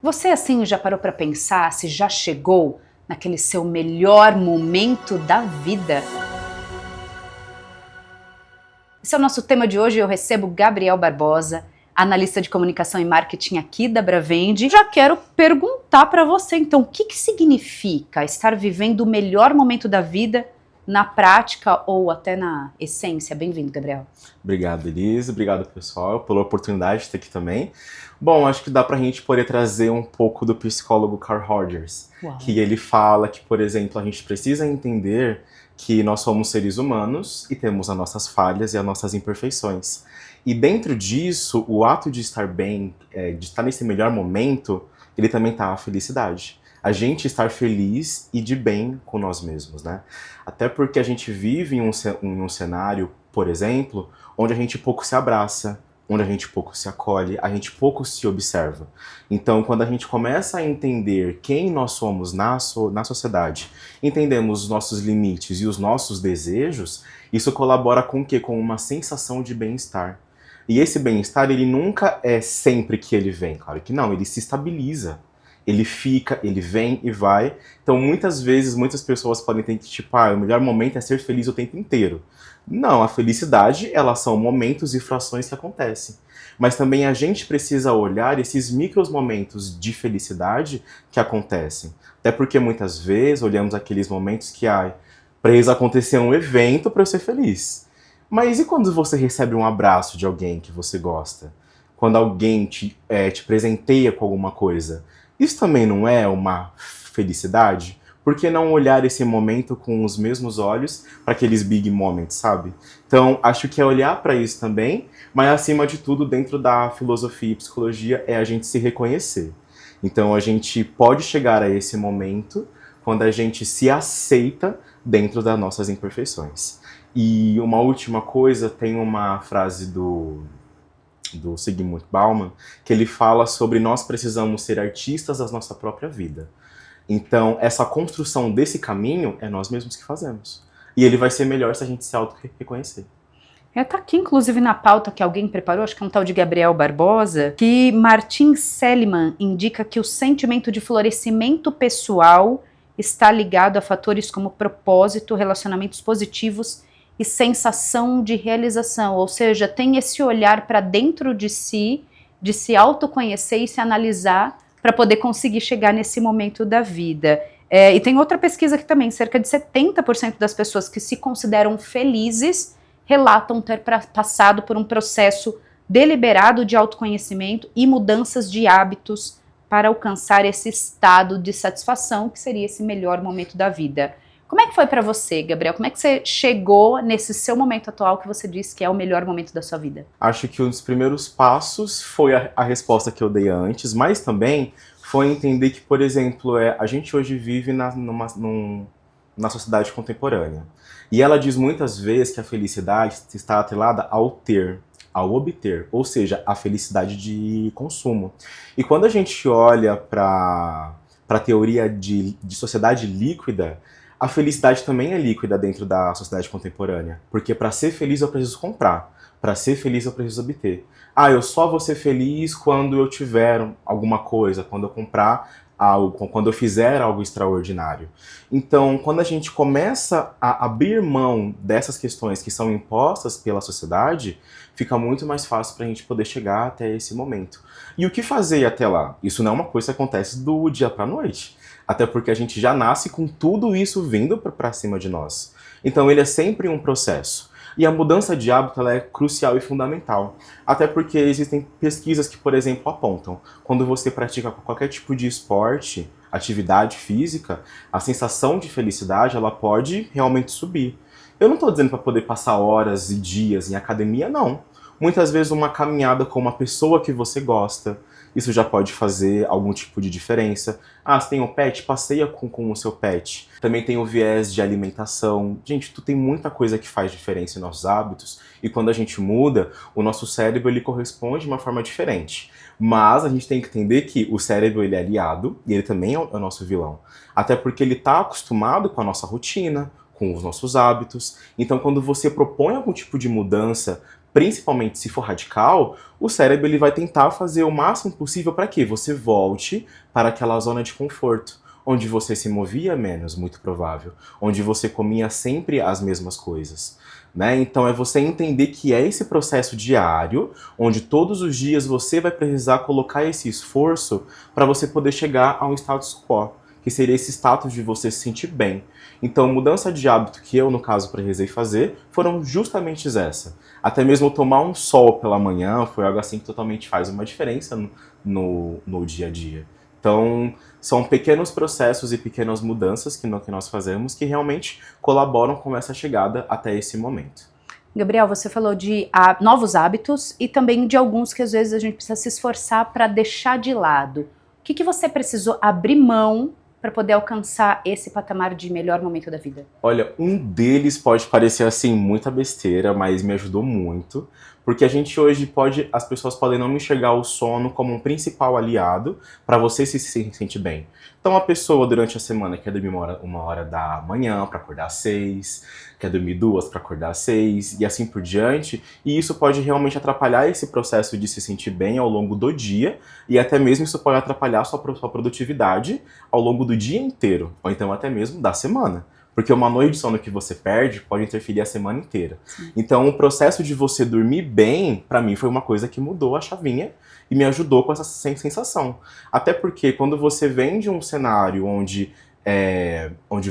Você assim já parou para pensar se já chegou naquele seu melhor momento da vida? Esse é o nosso tema de hoje e eu recebo Gabriel Barbosa, analista de comunicação e marketing aqui da Bravende. Já quero perguntar para você então, o que significa estar vivendo o melhor momento da vida na prática ou até na essência? Bem-vindo, Gabriel. Obrigado, Elise. Obrigado, pessoal, pela oportunidade de estar aqui também. Bom, acho que dá pra gente poder trazer um pouco do psicólogo Carl Rogers, Uau. que ele fala que, por exemplo, a gente precisa entender que nós somos seres humanos e temos as nossas falhas e as nossas imperfeições. E dentro disso, o ato de estar bem, de estar nesse melhor momento, ele também tá a felicidade. A gente estar feliz e de bem com nós mesmos, né? Até porque a gente vive em um cenário, por exemplo, onde a gente pouco se abraça, onde a gente pouco se acolhe, a gente pouco se observa. Então, quando a gente começa a entender quem nós somos na sociedade, entendemos os nossos limites e os nossos desejos, isso colabora com o quê? Com uma sensação de bem-estar. E esse bem-estar, ele nunca é sempre que ele vem, claro que não, ele se estabiliza. Ele fica, ele vem e vai. Então, muitas vezes, muitas pessoas podem ter que, tipo, o melhor momento é ser feliz o tempo inteiro. Não, a felicidade, elas são momentos e frações que acontecem. Mas também a gente precisa olhar esses micros momentos de felicidade que acontecem. Até porque muitas vezes olhamos aqueles momentos que, precisa acontecer um evento para eu ser feliz. Mas e quando você recebe um abraço de alguém que você gosta? Quando alguém te presenteia com alguma coisa? Isso também não é uma felicidade? Por que não olhar esse momento com os mesmos olhos para aqueles big moments, sabe? Então, acho que é olhar para isso também, mas acima de tudo, dentro da filosofia e psicologia, é a gente se reconhecer. Então, a gente pode chegar a esse momento quando a gente se aceita dentro das nossas imperfeições. E uma última coisa, tem uma frase do Zygmunt Bauman, que ele fala sobre nós precisamos ser artistas da nossa própria vida. Então, essa construção desse caminho é nós mesmos que fazemos. E ele vai ser melhor se a gente se auto-reconhecer. Tá aqui, inclusive, na pauta que alguém preparou, acho que é um tal de Gabriel Barbosa, que Martin Seligman indica que o sentimento de florescimento pessoal está ligado a fatores como propósito, relacionamentos positivos e sensação de realização, ou seja, tem esse olhar para dentro de si, de se autoconhecer e se analisar para poder conseguir chegar nesse momento da vida. E tem outra pesquisa aqui também, cerca de 70% das pessoas que se consideram felizes relatam ter passado por um processo deliberado de autoconhecimento e mudanças de hábitos para alcançar esse estado de satisfação, que seria esse melhor momento da vida. Como é que foi para você, Gabriel? Como é que você chegou nesse seu momento atual que você disse que é o melhor momento da sua vida? Acho que um dos primeiros passos foi a resposta que eu dei antes, mas também foi entender que, por exemplo, a gente hoje vive na sociedade contemporânea. E ela diz muitas vezes que a felicidade está atrelada ao ter, ao obter, ou seja, a felicidade de consumo. E quando a gente olha para a teoria de sociedade líquida, a felicidade também é líquida dentro da sociedade contemporânea. Porque para ser feliz eu preciso comprar. Para ser feliz eu preciso obter. Eu só vou ser feliz quando eu tiver alguma coisa, quando eu comprar algo, quando eu fizer algo extraordinário. Então, quando a gente começa a abrir mão dessas questões que são impostas pela sociedade, fica muito mais fácil para a gente poder chegar até esse momento. E o que fazer até lá? Isso não é uma coisa que acontece do dia para a noite. Até porque a gente já nasce com tudo isso vindo para cima de nós. Então ele é sempre um processo. E a mudança de hábito ela é crucial e fundamental. Até porque existem pesquisas que, por exemplo, apontam quando você pratica qualquer tipo de esporte, atividade física, a sensação de felicidade ela pode realmente subir. Eu não estou dizendo para poder passar horas e dias em academia, não. Muitas vezes uma caminhada com uma pessoa que você gosta, isso já pode fazer algum tipo de diferença. Você tem um pet? Passeia com o seu pet. Também tem o viés de alimentação. Gente, tem muita coisa que faz diferença em nossos hábitos. E quando a gente muda, o nosso cérebro ele corresponde de uma forma diferente. Mas a gente tem que entender que o cérebro ele é aliado e ele também é o nosso vilão. Até porque ele está acostumado com a nossa rotina, com os nossos hábitos. Então, quando você propõe algum tipo de mudança principalmente se for radical, o cérebro ele vai tentar fazer o máximo possível para que você volte para aquela zona de conforto, onde você se movia menos, muito provável, onde você comia sempre as mesmas coisas. Né? Então é você entender que é esse processo diário, onde todos os dias você vai precisar colocar esse esforço para você poder chegar a um status quo, que seria esse status de você se sentir bem. Então, mudança de hábito que eu, no caso, precisei fazer, foram justamente essa. Até mesmo tomar um sol pela manhã foi algo assim que totalmente faz uma diferença no dia a dia. Então, são pequenos processos e pequenas mudanças que nós fazemos que realmente colaboram com essa chegada até esse momento. Gabriel, você falou de novos hábitos e também de alguns que às vezes a gente precisa se esforçar para deixar de lado. O que você precisou abrir mão para poder alcançar esse patamar de melhor momento da vida? Olha, um deles pode parecer assim muita besteira, mas me ajudou muito, porque a gente hoje as pessoas podem não enxergar o sono como um principal aliado para você se sentir bem. Então a pessoa durante a semana quer dormir uma hora da manhã para acordar às 6, quer dormir 2 para acordar às 6 e assim por diante, e isso pode realmente atrapalhar esse processo de se sentir bem ao longo do dia, e até mesmo isso pode atrapalhar sua produtividade ao longo do dia inteiro, ou então até mesmo da semana. Porque uma noite de sono que você perde pode interferir a semana inteira. Sim. Então, o processo de você dormir bem, pra mim, foi uma coisa que mudou a chavinha e me ajudou com essa sensação. Até porque quando você vem de um cenário onde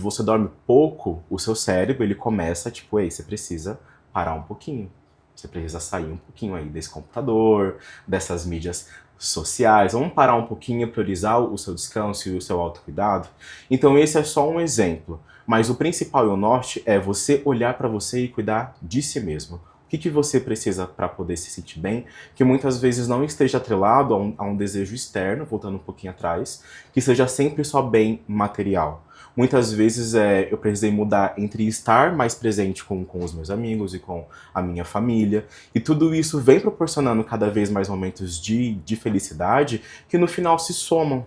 você dorme pouco, o seu cérebro, ele começa, tipo, ei, você precisa parar um pouquinho. Você precisa sair um pouquinho aí desse computador, dessas mídias sociais, vamos parar um pouquinho e priorizar o seu descanso e o seu autocuidado. Então esse é só um exemplo, mas o principal e o norte é você olhar para você e cuidar de si mesmo. O que você precisa para poder se sentir bem, que muitas vezes não esteja atrelado a um desejo externo, voltando um pouquinho atrás, que seja sempre só bem material. Muitas vezes eu precisei mudar entre estar mais presente com os meus amigos e com a minha família, e tudo isso vem proporcionando cada vez mais momentos de felicidade que no final se somam.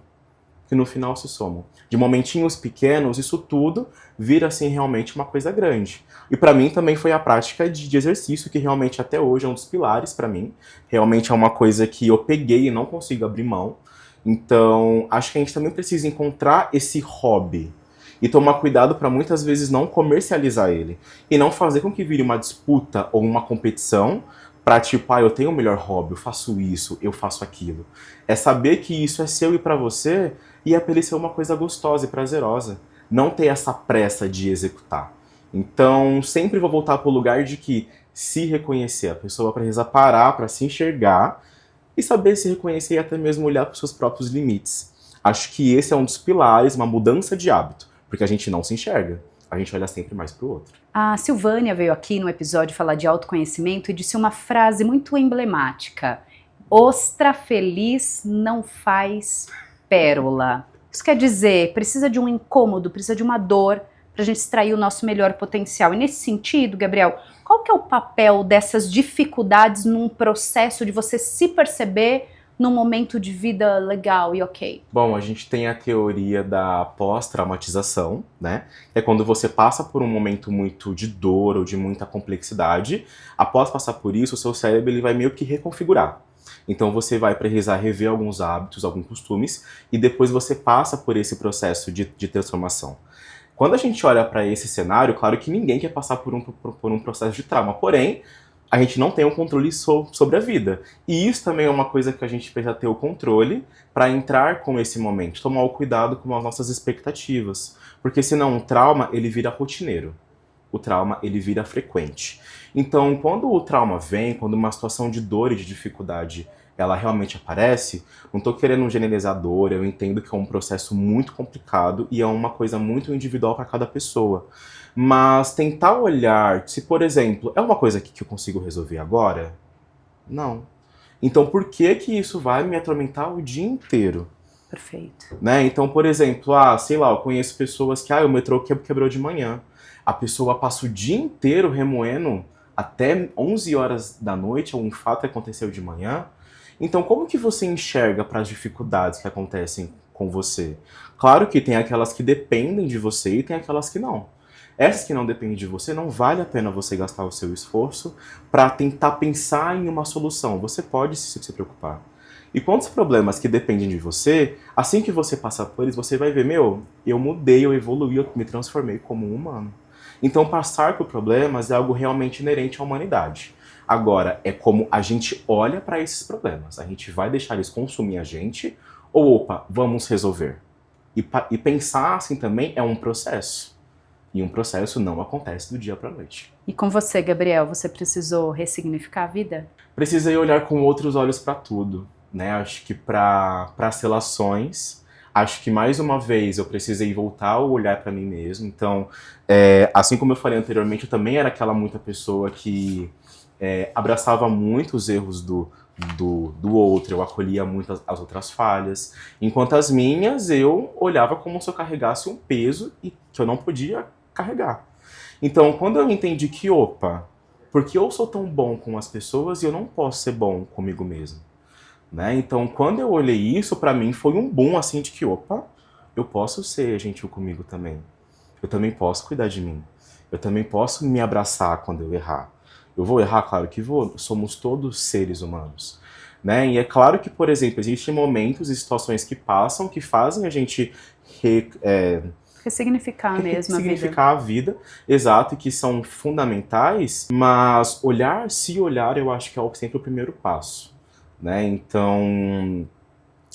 De momentinhos pequenos, isso tudo vira assim realmente uma coisa grande. E para mim também foi a prática de exercício, que realmente até hoje é um dos pilares para mim. Realmente é uma coisa que eu peguei e não consigo abrir mão. Então, acho que a gente também precisa encontrar esse hobby e tomar cuidado para muitas vezes não comercializar ele. E não fazer com que vire uma disputa ou uma competição para tipo, eu tenho o melhor hobby, eu faço isso, eu faço aquilo. É saber que isso é seu e para você, e é para ele ser uma coisa gostosa e prazerosa. Não ter essa pressa de executar. Então, sempre vou voltar para o lugar de que se reconhecer. A pessoa precisa parar para se enxergar e saber se reconhecer e até mesmo olhar para os seus próprios limites. Acho que esse é um dos pilares, uma mudança de hábito, porque a gente não se enxerga. A gente olha sempre mais para o outro. A Silvânia veio aqui no episódio falar de autoconhecimento e disse uma frase muito emblemática: ostra feliz não faz pérola. Isso quer dizer, precisa de um incômodo, precisa de uma dor para a gente extrair o nosso melhor potencial. E nesse sentido, Gabriel, qual que é o papel dessas dificuldades num processo de você se perceber num momento de vida legal e ok? Bom, a gente tem a teoria da pós-traumatização, né? É quando você passa por um momento muito de dor ou de muita complexidade. Após passar por isso, o seu cérebro ele vai meio que reconfigurar. Então você vai precisar rever alguns hábitos, alguns costumes, e depois você passa por esse processo de transformação. Quando a gente olha para esse cenário, claro que ninguém quer passar por um processo de trauma, porém, a gente não tem um controle sobre a vida. E isso também é uma coisa que a gente precisa ter o controle para entrar com esse momento, tomar o cuidado com as nossas expectativas. Porque senão o trauma, ele vira rotineiro. O trauma, ele vira frequente. Então, quando o trauma vem, quando uma situação de dor e de dificuldade ela realmente aparece, não estou querendo generalizar dor, eu entendo que é um processo muito complicado e é uma coisa muito individual para cada pessoa. Mas tentar olhar, se por exemplo, é uma coisa que eu consigo resolver agora? Não. Então por que isso vai me atormentar o dia inteiro? Perfeito. Né? Então, por exemplo, sei lá, eu conheço pessoas que o metrô quebrou de manhã. A pessoa passa o dia inteiro remoendo até 11 horas da noite algum fato que aconteceu de manhã. Então, como que você enxerga para as dificuldades que acontecem com você? Claro que tem aquelas que dependem de você e tem aquelas que não. Essas que não dependem de você, não vale a pena você gastar o seu esforço para tentar pensar em uma solução. Você pode se preocupar. E quantos problemas que dependem de você, assim que você passar por eles, você vai ver, eu mudei, eu evoluí, eu me transformei como um humano. Então, passar por problemas é algo realmente inerente à humanidade. Agora, é como a gente olha para esses problemas. A gente vai deixar eles consumir a gente, ou, opa, vamos resolver. E pensar assim também é um processo. E um processo não acontece do dia para a noite. E com você, Gabriel, você precisou ressignificar a vida? Precisei olhar com outros olhos para tudo. Né? Acho que para as relações, acho que mais uma vez eu precisei voltar a olhar para mim mesmo. Então, assim como eu falei anteriormente, eu também era aquela muita pessoa que abraçava muito os erros do outro, eu acolhia muito as outras falhas, enquanto as minhas eu olhava como se eu carregasse um peso e que eu não podia carregar. Então, quando eu entendi que, opa, porque eu sou tão bom com as pessoas e eu não posso ser bom comigo mesmo? Né? Então, quando eu olhei isso, pra mim foi um boom assim de que, opa, eu posso ser gentil comigo também. Eu também posso cuidar de mim. Eu também posso me abraçar quando eu errar. Eu vou errar? Claro que vou. Somos todos seres humanos. Né? E é claro que, por exemplo, existem momentos e situações que passam que fazem a gente ressignificar mesmo a vida. Exato, e que são fundamentais, mas se olhar, eu acho que é sempre o primeiro passo. Né? Então,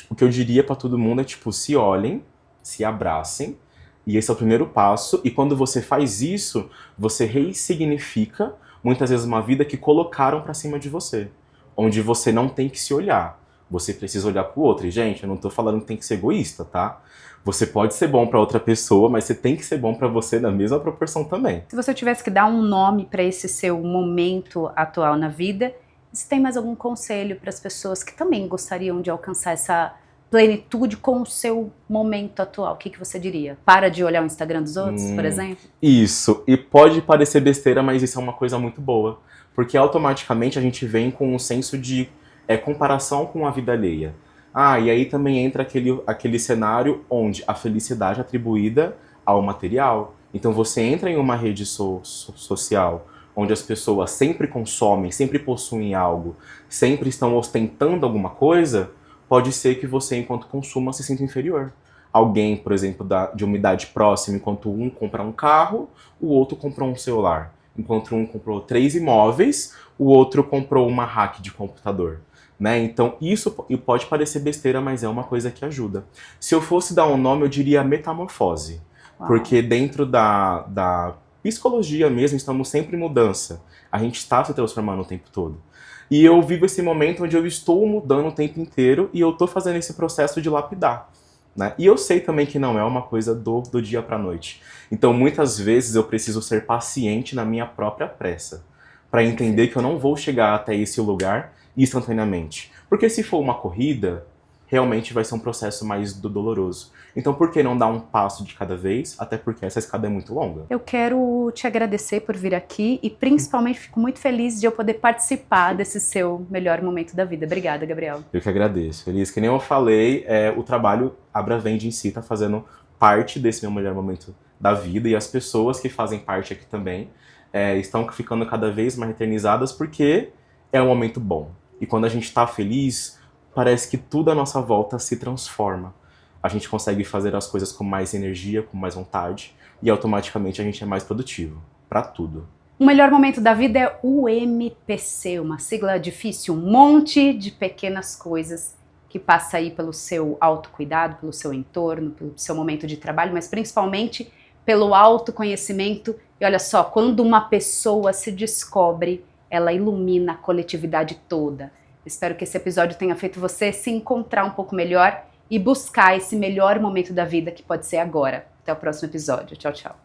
o que eu diria para todo mundo é se olhem, se abracem, e esse é o primeiro passo. E quando você faz isso, você ressignifica muitas vezes uma vida que colocaram para cima de você, onde você não tem que se olhar. Você precisa olhar pro outro. E, gente, eu não tô falando que tem que ser egoísta, tá? Você pode ser bom para outra pessoa, mas você tem que ser bom para você na mesma proporção também. Se você tivesse que dar um nome para esse seu momento atual na vida, se tem mais algum conselho para as pessoas que também gostariam de alcançar essa plenitude com o seu momento atual, o que você diria? Para de olhar o Instagram dos outros, por exemplo? Isso, e pode parecer besteira, mas isso é uma coisa muito boa, porque automaticamente a gente vem com um senso de comparação com a vida alheia. E aí também entra aquele cenário onde a felicidade é atribuída ao material. Então você entra em uma rede social onde as pessoas sempre consomem, sempre possuem algo, sempre estão ostentando alguma coisa, pode ser que você, enquanto consuma, se sinta inferior. Alguém, por exemplo, de uma idade próxima, enquanto um compra um carro, o outro comprou um celular. Enquanto um comprou 3 imóveis, o outro comprou uma rack de computador. Né? Então, isso pode parecer besteira, mas é uma coisa que ajuda. Se eu fosse dar um nome, eu diria metamorfose. Uau. Porque dentro da psicologia mesmo, estamos sempre em mudança. A gente está se transformando o tempo todo. E eu vivo esse momento onde eu estou mudando o tempo inteiro e eu estou fazendo esse processo de lapidar. Né? E eu sei também que não é uma coisa do dia para a noite. Então, muitas vezes eu preciso ser paciente na minha própria pressa, para entender que eu não vou chegar até esse lugar instantaneamente. Porque se for uma corrida, realmente vai ser um processo mais doloroso. Então, por que não dar um passo de cada vez? Até porque essa escada é muito longa. Eu quero te agradecer por vir aqui e principalmente fico muito feliz de eu poder participar desse seu melhor momento da vida. Obrigada, Gabriel. Eu que agradeço. Feliz. Que nem eu falei, o trabalho Abravende em si está fazendo parte desse meu melhor momento da vida e as pessoas que fazem parte aqui também estão ficando cada vez mais eternizadas porque é um momento bom. E quando a gente está feliz, parece que tudo à nossa volta se transforma. A gente consegue fazer as coisas com mais energia, com mais vontade, e automaticamente a gente é mais produtivo, para tudo. O melhor momento da vida é o MPC, uma sigla difícil, um monte de pequenas coisas que passa aí pelo seu autocuidado, pelo seu entorno, pelo seu momento de trabalho, mas principalmente pelo autoconhecimento. E olha só, quando uma pessoa se descobre, ela ilumina a coletividade toda. Espero que esse episódio tenha feito você se encontrar um pouco melhor e buscar esse melhor momento da vida que pode ser agora. Até o próximo episódio. Tchau, tchau.